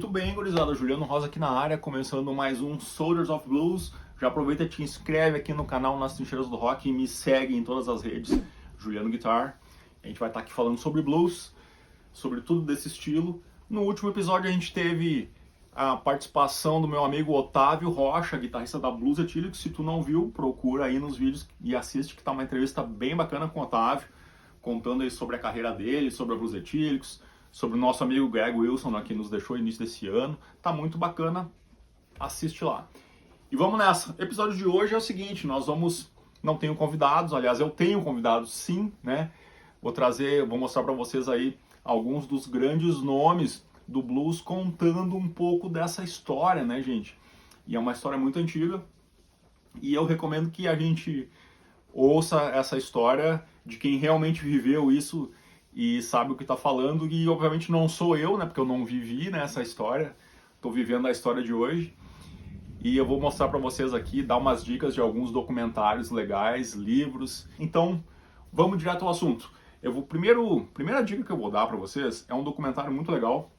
Muito bem, gurizada, Juliano Rosa aqui na área, começando mais um Soldiers of Blues. Já aproveita e te inscreve aqui no canal Nas Trincheiras do Rock e me segue em todas as redes, Juliano Guitar. A gente vai estar aqui falando sobre blues, sobre tudo desse estilo. No último episódio a gente teve a participação do meu amigo Otávio Rocha, guitarrista da Blues Etílicos. Se tu não viu, procura aí nos vídeos e assiste, que tá uma entrevista bem bacana com o Otávio, contando aí sobre a carreira dele, sobre a Blues Etílicos, sobre o nosso amigo Greg Wilson, né, que nos deixou no início desse ano. Tá muito bacana, assiste lá. E vamos nessa. O episódio de hoje é o seguinte, não tenho convidados, aliás, eu tenho convidados sim, né? Vou mostrar para vocês aí alguns dos grandes nomes do blues contando um pouco dessa história, né, gente? E é uma história muito antiga e eu recomendo que a gente ouça essa história de quem realmente viveu isso e sabe o que está falando. E obviamente não sou eu, né, porque eu não vivi nessa história, estou vivendo a história de hoje. E eu vou mostrar para vocês aqui, dar umas dicas de alguns documentários legais, livros. Então, vamos direto ao assunto. Primeira dica que eu vou dar para vocês é um documentário muito legal,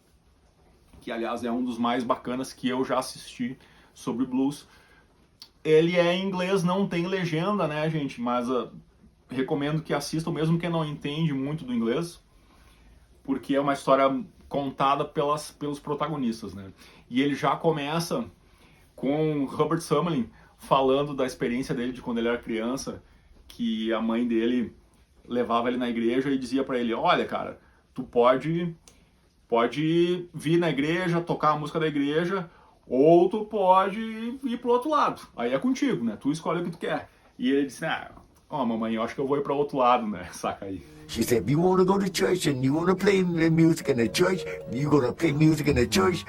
que aliás é um dos mais bacanas que eu já assisti sobre blues. Ele é em inglês, não tem legenda, né, gente? Mas recomendo que assistam, mesmo quem não entende muito do inglês, porque é uma história contada pelos protagonistas, né? E ele já começa com Hubbard Summerlin falando da experiência dele de quando ele era criança, que a mãe dele levava ele na igreja e dizia para ele: olha, cara, tu pode vir na igreja, tocar a música da igreja, ou tu pode ir pro outro lado. Aí é contigo, né? Tu escolhe o que tu quer. E ele disse: mamãe, eu acho que eu vou ir para outro lado, né? Saca aí. She said, if you want to go to church and you want to play music in the church, you're going to play music in the church.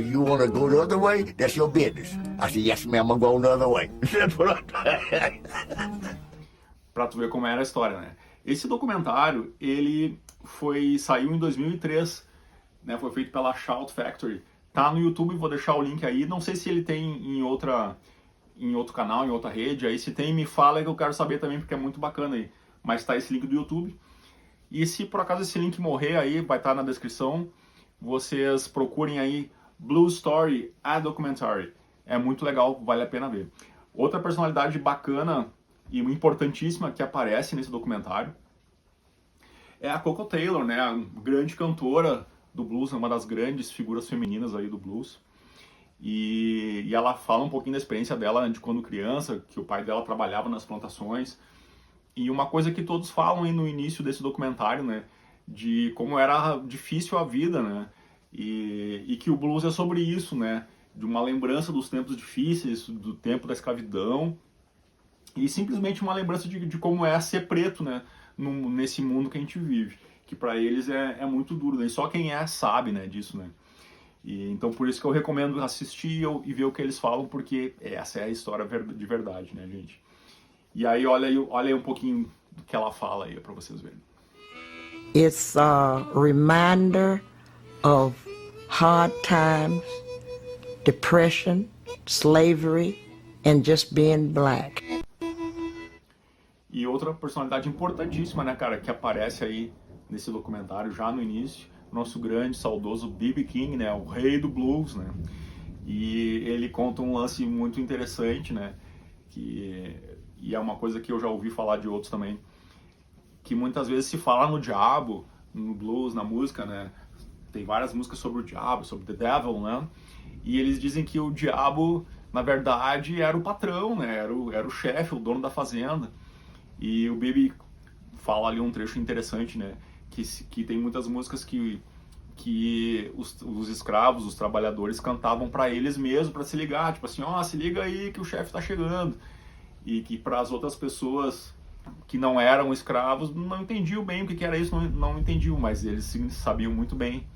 You want to go the other way, that's your business. I said, yes, ma'am, I'm going the other way. Pra tu ver como era a história, né? Esse documentário, ele saiu em 2003, né? Foi feito pela Shout Factory. Tá no YouTube, vou deixar o link aí. Não sei se ele tem em outro canal, em outra rede. Aí se tem, me fala que eu quero saber também, porque é muito bacana aí. Mas tá esse link do YouTube. E se por acaso esse link morrer aí, vai estar na descrição. Vocês procurem aí Blue Story, a Documentary. É muito legal, vale a pena ver. Outra personalidade bacana e importantíssima que aparece nesse documentário é a Koko Taylor, né? A grande cantora do blues, uma das grandes figuras femininas aí do blues. E ela fala um pouquinho da experiência dela de quando criança, que o pai dela trabalhava nas plantações. E uma coisa que todos falam aí no início desse documentário, né, de como era difícil a vida, né, e que o blues é sobre isso, né, de uma lembrança dos tempos difíceis, do tempo da escravidão, e simplesmente uma lembrança de como é ser preto, né, nesse mundo que a gente vive, que para eles é muito duro, né, e só quem sabe, né, disso, né. E então por isso que eu recomendo assistir e ver o que eles falam, porque essa é a história de verdade, né, gente. E aí olha aí um pouquinho do que ela fala aí para vocês verem. It's a reminder of hard times, depression, slavery, and just being black. E outra personalidade importantíssima, né, cara, que aparece aí nesse documentário já no início, nosso grande, saudoso B.B. King, né, o rei do blues, né. E ele conta um lance muito interessante, né, e é uma coisa que eu já ouvi falar de outros também, que muitas vezes se fala no diabo, no blues, na música, né? Tem várias músicas sobre o diabo, sobre the devil, né? E eles dizem que o diabo, na verdade, era o patrão, né? Era o chefe, o dono da fazenda. E o Bibi fala ali um trecho interessante, né? Que tem muitas músicas que os escravos, os trabalhadores cantavam para eles mesmos, para se ligar, tipo assim, se liga aí que o chefe tá chegando. E que para as outras pessoas que não eram escravos não entendiam bem o que era isso, não entendiam, mas eles sabiam muito bem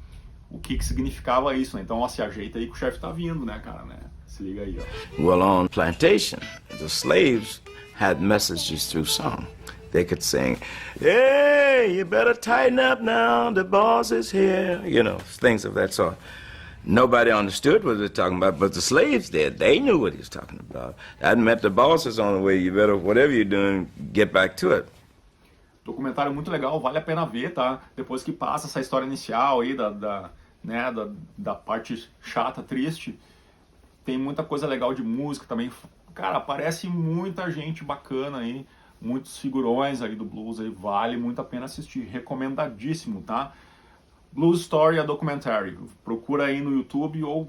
o que significava isso, né? Então, se ajeita aí que o chefe tá vindo, né, cara, né? Se liga aí, ó. Well, on plantation, the slaves had messages through song. They could sing, "Hey, you better tighten up now, the boss is here," things of that sort. Nobody understood what they were talking about, but the slaves did. They knew what he was talking about. That meant the boss is on the way. You better, whatever you're doing, get back to it. Documentário muito legal, vale a pena ver, tá? Depois que passa essa história inicial aí né, da parte chata, triste, tem muita coisa legal de música também. Cara, aparece muita gente bacana aí, muitos figurões aí do blues aí, vale muito a pena assistir, recomendadíssimo, tá? Blues Story, a documentary, procura aí no YouTube ou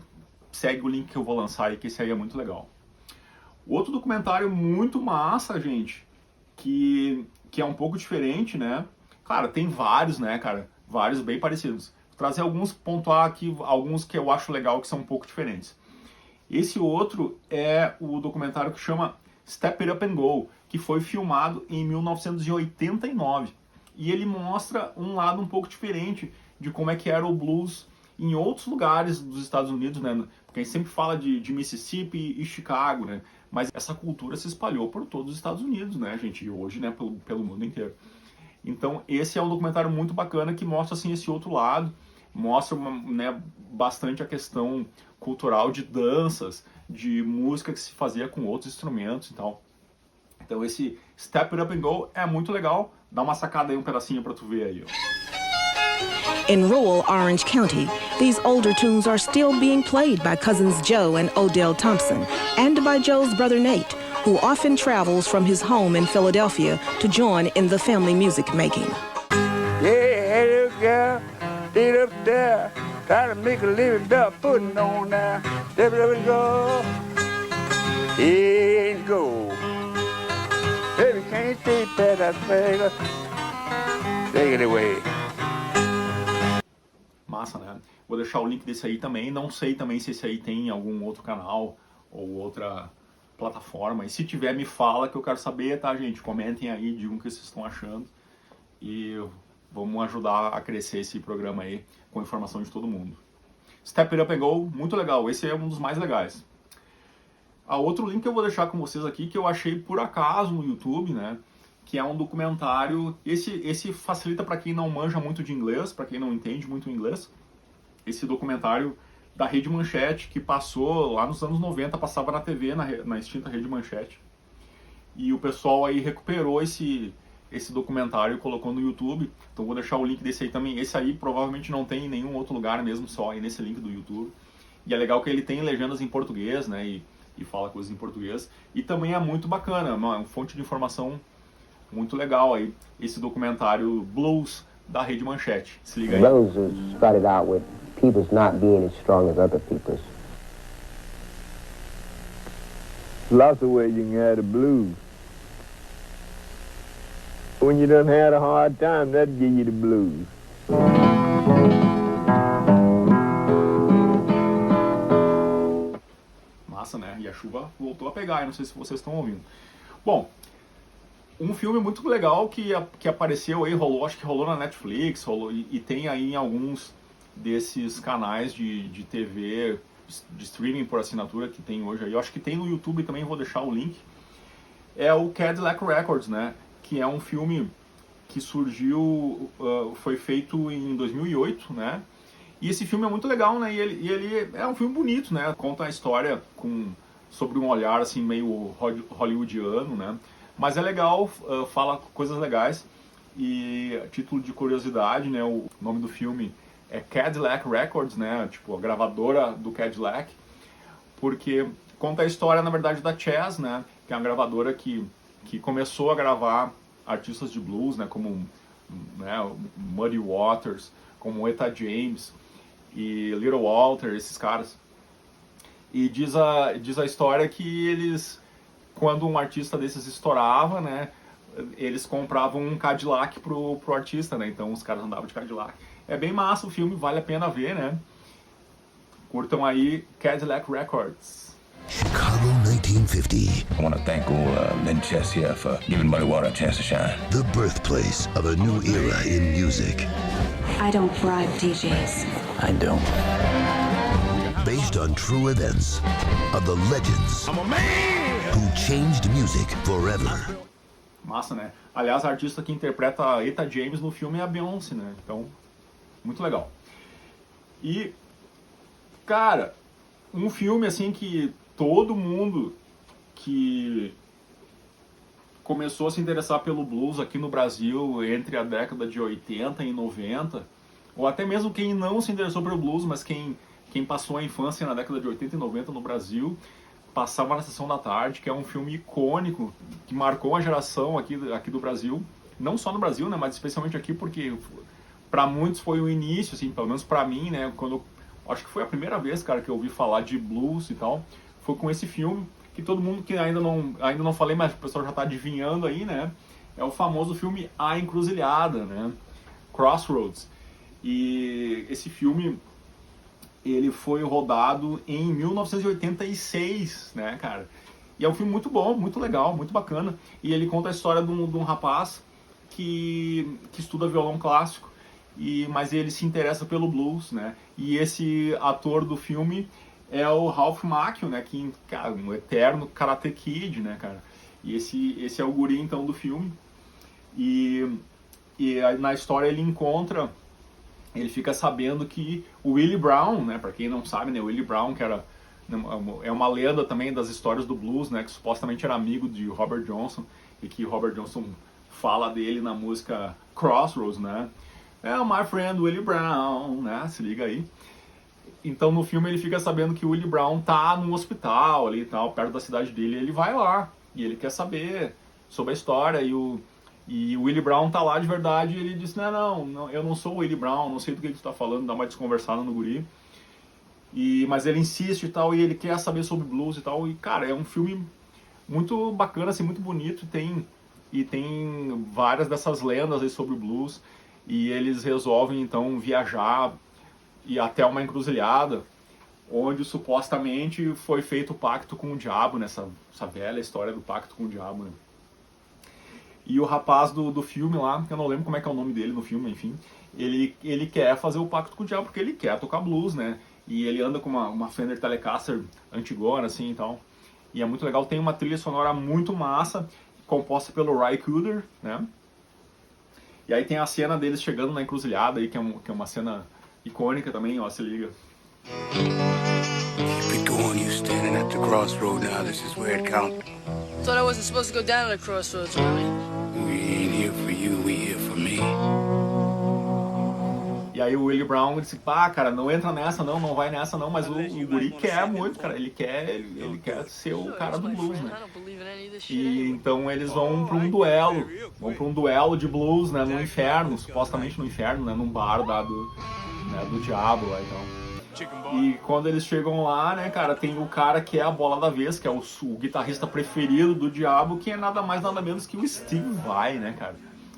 segue o link que eu vou lançar aí, que esse aí é muito legal. Outro documentário muito massa, gente, que é um pouco diferente, né? Claro, tem vários, né, cara? Vários bem parecidos. Vou trazer alguns, pontuar aqui alguns que eu acho legal, que são um pouco diferentes. Esse outro é o documentário que chama Step It Up and Go, que foi filmado em 1989. E ele mostra um lado um pouco diferente de como é que era o blues em outros lugares dos Estados Unidos, né? Porque a gente sempre fala de Mississippi e Chicago, né? Mas essa cultura se espalhou por todos os Estados Unidos, né, gente? E hoje, né, pelo mundo inteiro. Então, esse é um documentário muito bacana que mostra, assim, esse outro lado. Mostra, né, bastante a questão cultural de danças, de música que se fazia com outros instrumentos e tal. Então, esse Step It Up and Go é muito legal. Dá uma sacada aí, um pedacinho pra tu ver aí, ó. In rural Orange County, these older tunes are still being played by cousins Joe and Odell Thompson, and by Joe's brother Nate, who often travels from his home in Philadelphia to join in the family music making. Yeah, little girl, sit up there, try to make a living without putting on there. Step it up and go, and go. Baby, can't stay past that figure. Take it away. Massa, né? Vou deixar o link desse aí também. Não sei também se esse aí tem em algum outro canal ou outra plataforma. E se tiver, me fala que eu quero saber, tá, gente? Comentem aí, digam o que vocês estão achando. E vamos ajudar a crescer esse programa aí com informação de todo mundo. Step It Up and Go, muito legal. Esse é um dos mais legais. A outro link que eu vou deixar com vocês aqui, que eu achei por acaso no YouTube, né? Que é um documentário. Esse facilita para quem não manja muito de inglês, para quem não entende muito inglês. Esse documentário da Rede Manchete, que passou lá nos anos 90, passava na TV, na extinta Rede Manchete. E o pessoal aí recuperou esse documentário e colocou no YouTube. Então vou deixar o link desse aí também. Esse aí provavelmente não tem em nenhum outro lugar, mesmo só aí nesse link do YouTube. E é legal que ele tem legendas em português, né? E fala coisas em português. E também é muito bacana, uma fonte de informação muito legal aí, esse documentário Blues da Rede Manchete. Se liga aí. Blues started out with people's not being as strong as other people's. Lots of ways you can have the blues. When you done had a hard time, that'd give you the blues. Massa, né? E a chuva voltou a pegar, não sei se vocês estão ouvindo. Bom, um filme muito legal que apareceu aí, acho que rolou na Netflix, e tem aí em alguns desses canais de TV, de streaming por assinatura que tem hoje aí. Eu acho que tem no YouTube também, vou deixar o link. É o Cadillac Records, né? Que é um filme que surgiu, foi feito em 2008, né? E esse filme é muito legal, né? E ele é um filme bonito, né? Conta a história sobre um olhar assim meio hollywoodiano, né? Mas é legal, fala coisas legais. E a título de curiosidade, né, o nome do filme é Cadillac Records, né, tipo a gravadora do Cadillac, porque conta a história, na verdade, da Chess, né, que é uma gravadora que começou a gravar artistas de blues, né, como, né, Muddy Waters, como Etta James e Little Walter, esses caras. E diz a história que eles, quando um artista desses estourava, né, eles compravam um Cadillac pro artista, né, então os caras andavam de Cadillac. É bem massa o filme, vale a pena ver, né. Curtam aí Cadillac Records. Chicago 1950. I want to thank old Lynn Chess here for giving Muddy Water a chance to shine. The birthplace of a new era in music. I don't bribe DJs. I don't. Based on true events of the legends who changed music forever. Massa, né? Aliás, a artista que interpreta a Etta James no filme é a Beyoncé, né? Então, muito legal. E, cara, um filme assim que todo mundo que começou a se interessar pelo blues aqui no Brasil entre a década de 80 e 90 ou até mesmo quem não se interessou pelo blues, mas quem passou a infância na década de 80 e 90 no Brasil, passava na Sessão da Tarde, que é um filme icônico, que marcou a geração aqui do Brasil, não só no Brasil, né, mas especialmente aqui, porque para muitos foi o início, assim, pelo menos para mim, né, quando acho que foi a primeira vez, cara, que eu ouvi falar de blues e tal, foi com esse filme, que todo mundo que ainda não falei, mas o pessoal já tá adivinhando aí, né, é o famoso filme A Encruzilhada, né, Crossroads. E esse filme, ele foi rodado em 1986, né, cara? E é um filme muito bom, muito legal, muito bacana. E ele conta a história de um rapaz que estuda violão clássico, mas ele se interessa pelo blues, né? E esse ator do filme é o Ralph Macchio, né? Que, cara, um eterno Karate Kid, né, cara? E esse é o guri, então, do filme. E na história ele fica sabendo que o Willie Brown, né, para quem não sabe, né, o Willie Brown, que é uma lenda também das histórias do blues, né, que supostamente era amigo de Robert Johnson, e que Robert Johnson fala dele na música Crossroads, né, my friend Willie Brown, né, se liga aí. Então no filme ele fica sabendo que o Willie Brown tá no hospital ali e tal, perto da cidade dele, e ele vai lá, e ele quer saber sobre a história, e o Willie Brown tá lá de verdade, e ele diz, não, eu não sou o Willie Brown, não sei do que tu tá falando, dá uma desconversada no guri. Mas ele insiste e tal, e ele quer saber sobre blues e tal, e cara, é um filme muito bacana, assim, muito bonito, tem várias dessas lendas aí sobre o blues, e eles resolvem então viajar e até uma encruzilhada, onde supostamente foi feito o pacto com o diabo, nessa velha história do pacto com o diabo, né? E o rapaz do filme lá, que eu não lembro como é que é o nome dele no filme, enfim, ele quer fazer o pacto com o diabo porque ele quer tocar blues, né? E ele anda com uma Fender Telecaster antigona, assim, e tal. E é muito legal, tem uma trilha sonora muito massa, composta pelo Ry Cooder, né? E aí tem a cena deles chegando na encruzilhada, aí, que é uma cena icônica também, ó, se liga. Keep it going, you standing at the crossroad now, this is where it counts. Thought I wasn't supposed to go down at the crossroads, Ronnie. We ain't here for you, we here for me. E aí o Willie Brown disse, cara, não entra nessa não, não vai nessa não, mas o guri quer muito, cara, ele quer ser o cara do blues, né? E então eles vão pra um duelo de blues, né, no inferno, supostamente no inferno, né, num bar do diabo lá, então. E quando eles chegam lá, né, cara, tem o cara que é a bola da vez, que é o guitarrista preferido do diabo, que é nada mais nada menos que o Steve Vai, né, cara?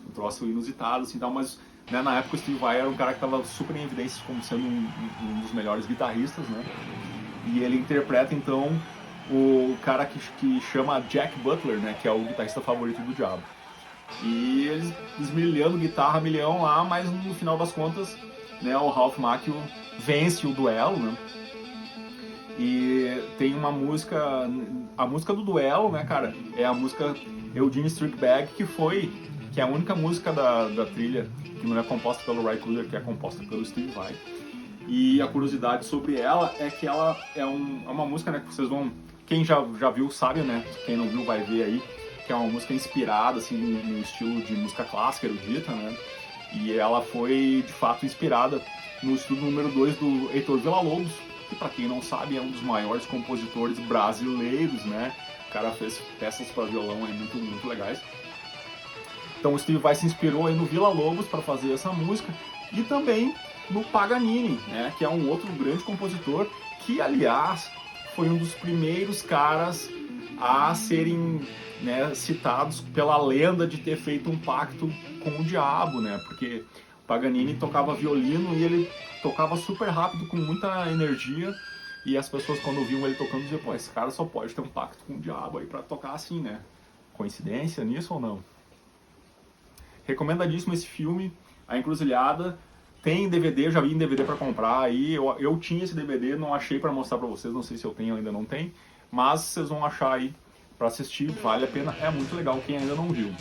Um troço inusitado, assim, tal, mas né, na época o Steve Vai era um cara que estava super em evidência como sendo um dos melhores guitarristas, né? E ele interpreta, então, o cara que chama Jack Butler, né, que é o guitarrista favorito do diabo. E eles esmilhando guitarra milhão lá, mas no final das contas, né, o Ralph Macchio vence o duelo, né? E tem uma música, a música do duelo, né, cara, é a música Eugene Streetbag, que é a única música da trilha que não é composta pelo Ry Cooder, que é composta pelo Steve Vai. E a curiosidade sobre ela é que ela é uma música, né, que vocês vão... Quem já viu sabe, né? Quem não viu vai ver aí, que é uma música inspirada, assim, no estilo de música clássica, erudita, né? E ela foi, de fato, inspirada no estudo número 2 do Heitor Villa-Lobos, que, para quem não sabe, é um dos maiores compositores brasileiros, né? O cara fez peças para violão aí muito, muito legais. Então o Steve Vai se inspirou aí no Villa-Lobos para fazer essa música, e também no Paganini, né? Que é um outro grande compositor, que, aliás, foi um dos primeiros caras a serem, né, citados pela lenda de ter feito um pacto com o diabo, né? Porque Paganini tocava violino e ele tocava super rápido, com muita energia, e as pessoas, quando viam ele tocando, diziam, pô, esse cara só pode ter um pacto com o diabo aí pra tocar assim, né? Coincidência nisso ou não? Recomendadíssimo esse filme, A Encruzilhada. Tem DVD, já vi em DVD pra comprar aí. Eu tinha esse DVD, não achei pra mostrar pra vocês, não sei se eu tenho ou ainda não tem, mas vocês vão achar aí pra assistir, vale a pena, é muito legal quem ainda não viu.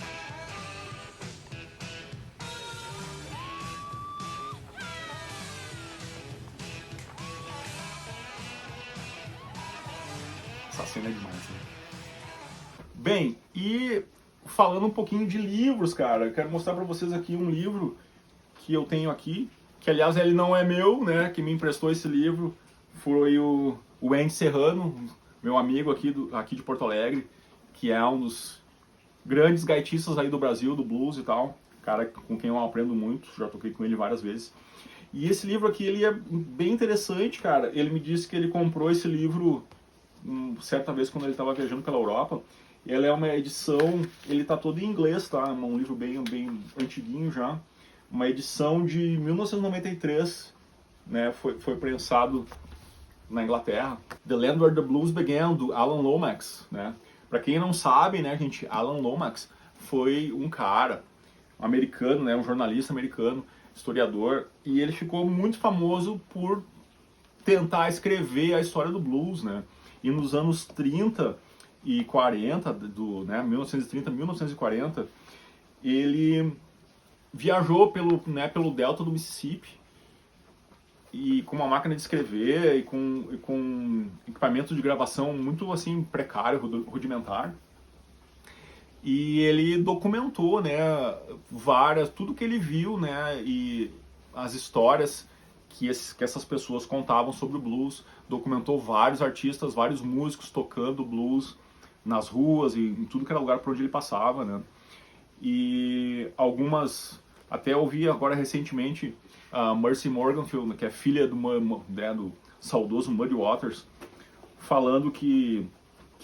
Essa cena é demais, né? Bem, e falando um pouquinho de livros, cara, eu quero mostrar pra vocês aqui um livro que eu tenho aqui, que aliás ele não é meu, né? Que me emprestou esse livro foi o Andy Serrano, meu amigo aqui de Porto Alegre, que é um dos grandes gaitistas aí do Brasil, do blues e tal, cara com quem eu aprendo muito, já toquei com ele várias vezes. E esse livro aqui, ele é bem interessante, cara. Ele me disse que ele comprou esse livro certa vez quando ele estava viajando pela Europa. Ele é uma edição, ele tá todo em inglês, tá? É um livro bem antiguinho já. Uma edição de 1993, né? Foi prensado na Inglaterra. The Land Where the Blues Began, do Alan Lomax, né? Pra quem não sabe, né, gente, Alan Lomax foi um cara, um americano, né? Um jornalista americano, historiador, e ele ficou muito famoso por tentar escrever a história do blues, né? E nos anos 30 e 40, 1930, 1940, ele viajou pelo delta do Mississippi e com uma máquina de escrever e com equipamento de gravação muito assim precário, rudimentar. E ele documentou, né, tudo que ele viu, né, e as histórias que essas pessoas contavam sobre o blues. Documentou vários artistas, vários músicos tocando blues nas ruas e em tudo que era lugar por onde ele passava, né. E algumas, até eu vi agora recentemente a Mercy Morganfield, que é filha do saudoso Muddy Waters, falando que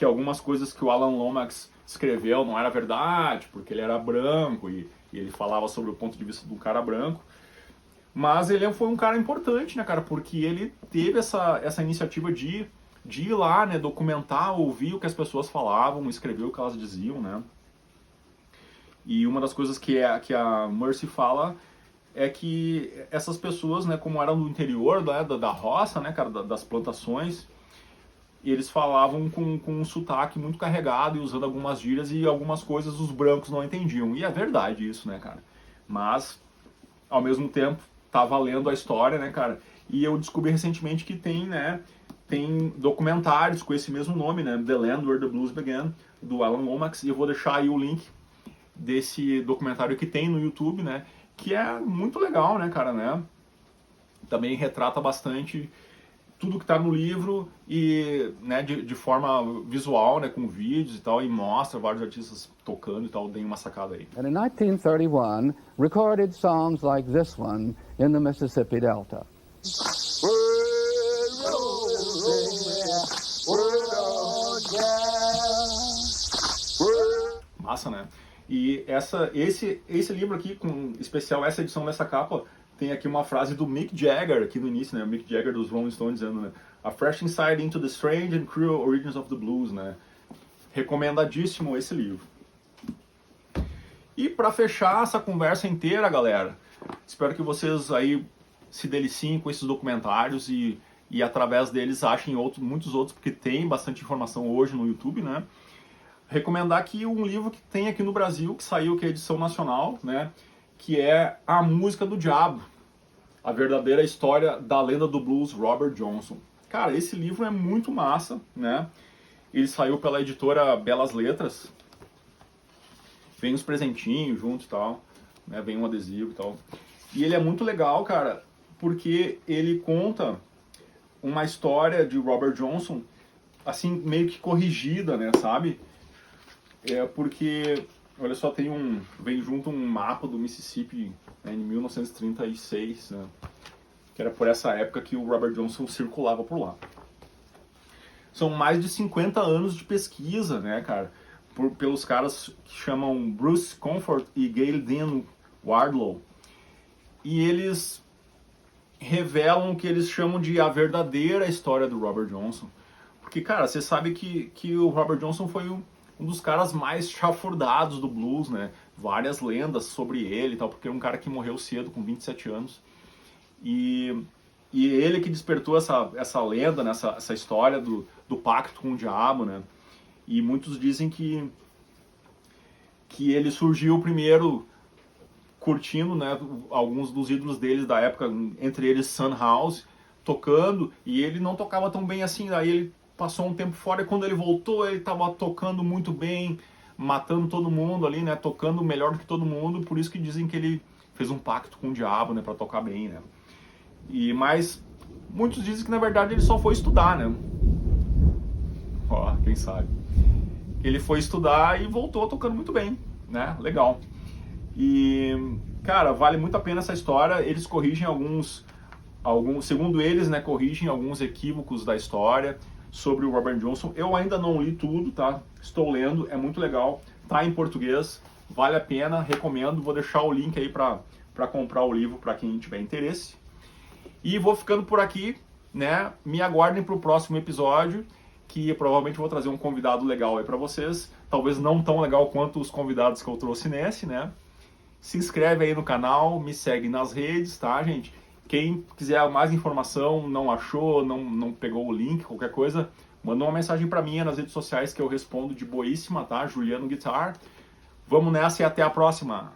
algumas coisas que o Alan Lomax escreveu não era verdade, porque ele era branco e ele falava sobre o ponto de vista de um cara branco. Mas ele foi um cara importante, né, cara, porque ele teve essa iniciativa de ir lá, né, documentar, ouvir o que as pessoas falavam, escrever o que elas diziam, né. E uma das coisas que a Mercy fala é que essas pessoas, né, como eram do interior da roça, né, cara, das plantações, eles falavam com um sotaque muito carregado e usando algumas gírias e algumas coisas os brancos não entendiam. E é verdade isso, né, cara? Mas, ao mesmo tempo, tá valendo a história, né, cara? E eu descobri recentemente que tem documentários com esse mesmo nome, né? The Land Where the Blues Began, do Alan Lomax. E eu vou deixar aí o link desse documentário que tem no YouTube, né? Que é muito legal, né, cara, né? Também retrata bastante tudo que está no livro e, né, de forma visual, né, com vídeos e tal, e mostra vários artistas tocando e tal, dei uma sacada aí. And in 1931, recorded songs like this one in the Mississippi Delta. Massa, né? E esse livro aqui, com especial essa edição dessa capa, tem aqui uma frase do Mick Jagger, aqui no início, né? O Mick Jagger dos Rolling Stones dizendo, né? A fresh insight into the strange and cruel origins of the blues, né? Recomendadíssimo esse livro. E para fechar essa conversa inteira, galera, espero que vocês aí se deliciem com esses documentários e através deles achem muitos outros, porque tem bastante informação hoje no YouTube, né? Recomendar aqui um livro que tem aqui no Brasil, que saiu, que é a edição nacional, né? Que é A Música do Diabo, a verdadeira história da lenda do blues Robert Johnson. Cara, esse livro é muito massa, né? Ele saiu pela editora Belas Letras. Vem uns presentinhos junto e tal, né? Vem um adesivo e tal. E ele é muito legal, cara, porque ele conta uma história de Robert Johnson, assim, meio que corrigida, né, sabe? Porque... Olha só, vem junto um mapa do Mississippi, né, em 1936, né, que era por essa época que o Robert Johnson circulava por lá. São mais de 50 anos de pesquisa, né, cara, pelos caras que chamam Bruce Comfort e Gayle Dean Wardlow. E eles revelam o que eles chamam de a verdadeira história do Robert Johnson. Porque, cara, você sabe que o Robert Johnson foi um dos caras mais chafurdados do blues, né? Várias lendas sobre ele e tal, porque é um cara que morreu cedo, com 27 anos. E ele que despertou essa lenda, né? essa história do pacto com o diabo, né? E muitos dizem que ele surgiu primeiro curtindo, né, alguns dos ídolos deles da época, entre eles Son House, tocando, e ele não tocava tão bem assim, daí ele passou um tempo fora e quando ele voltou ele estava tocando muito bem, matando todo mundo ali, né, tocando melhor do que todo mundo, por isso que dizem que ele fez um pacto com o diabo, né, para tocar bem, né. Mas muitos dizem que na verdade ele só foi estudar, né? Ó, quem sabe. Ele foi estudar e voltou tocando muito bem, né? Legal. E, cara, vale muito a pena essa história. Eles corrigem alguns, segundo eles, né, corrigem alguns equívocos da história sobre o Robert Johnson. Eu ainda não li tudo, tá? Estou lendo, é muito legal. Tá em português, vale a pena, recomendo. Vou deixar o link aí para comprar o livro para quem tiver interesse. E vou ficando por aqui, né? Me aguardem para o próximo episódio, que provavelmente vou trazer um convidado legal aí para vocês. Talvez não tão legal quanto os convidados que eu trouxe nesse, né? Se inscreve aí no canal, me segue nas redes, tá, gente? Quem quiser mais informação, não achou, não pegou o link, qualquer coisa, manda uma mensagem para mim nas redes sociais que eu respondo de boíssima, tá? Juliano Guitar. Vamos nessa e até a próxima!